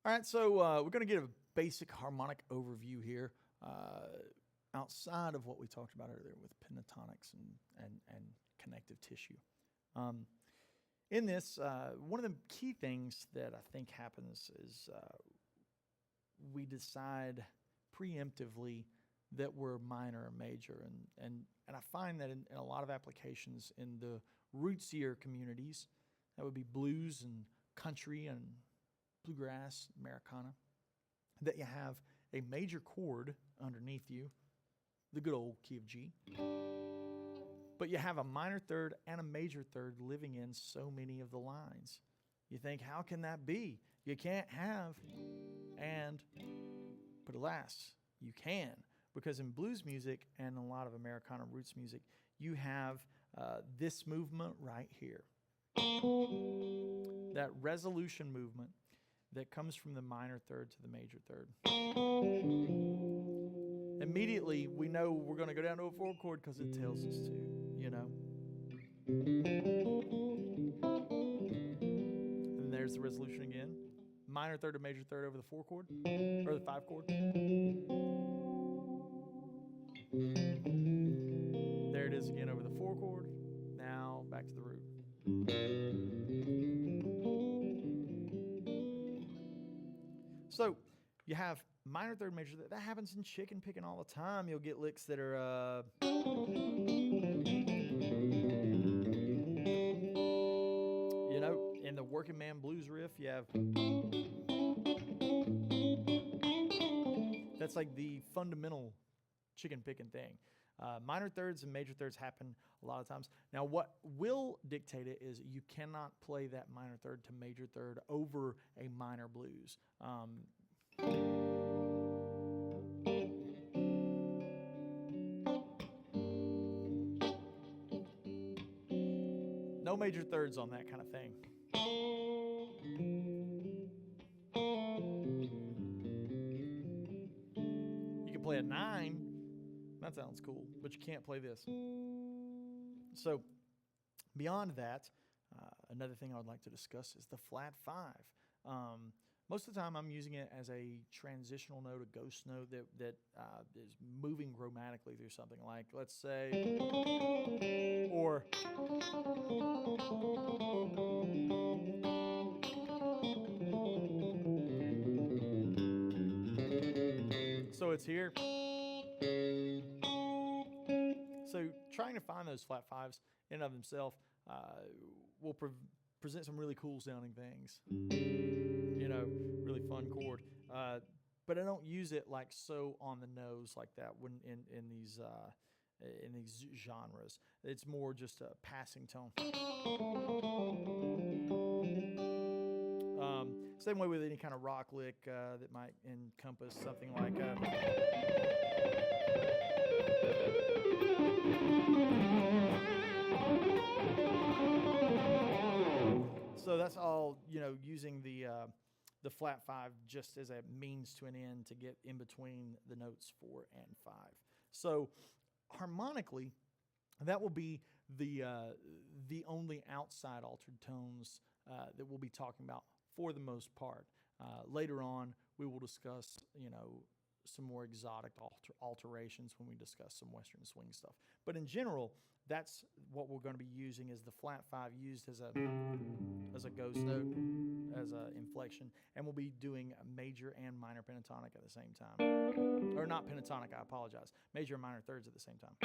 All right, so we're going to get a basic harmonic overview here outside of what we talked about earlier with pentatonics and connective tissue. In this, one of the key things that I think happens is we decide preemptively that we're minor or major. And I find that in a lot of applications in the rootsier communities, that would be blues and country and bluegrass, Americana, that you have a major chord underneath you, the good old key of G, but you have a minor third and a major third living in so many of the lines. You think, how can that be? You can't have and, but alas, you can. Because in blues music and a lot of Americana roots music, you have this movement right here. That resolution movement that comes from the minor third to the major third. Immediately, we know we're going to go down to a four chord because it tells us to, you know. And there's the resolution again. Minor third to major third over the four chord, or the five chord. There it is again over the four chord. Now back to the root. So you have minor third, major third. That happens in chicken picking all the time. You'll get licks that are, you know, in the working man blues riff, you have. That's like the fundamental chicken picking thing. Minor thirds and major thirds happen a lot of times. Now, what will dictate it is you cannot play that minor third to major third over a minor blues. No major thirds on that kind of thing. You can play a 9. That sounds cool, but you can't play this. So beyond that, another thing I would like to discuss is the flat 5. Most of the time I'm using it as a transitional note, a ghost note that is moving chromatically through something like, let's say, or so it's here. So trying to find those flat 5s in and of themselves will present some really cool sounding things. You know, really fun chord. But I don't use it like so on the nose like that when in these genres. It's more just a passing tone. Same way with any kind of rock lick that might encompass something like so that's all, you know, using the flat 5 just as a means to an end to get in between the notes 4 and 5. So harmonically, that will be the only outside altered tones that we'll be talking about for the most part. Later on, we will discuss, you know, some more exotic alterations when we discuss some Western swing stuff. But in general, that's what we're going to be using is the flat 5 used as a ghost note, as an inflection, and we'll be doing a major and minor pentatonic at the same time. Or not pentatonic, I apologize. Major and minor thirds at the same time.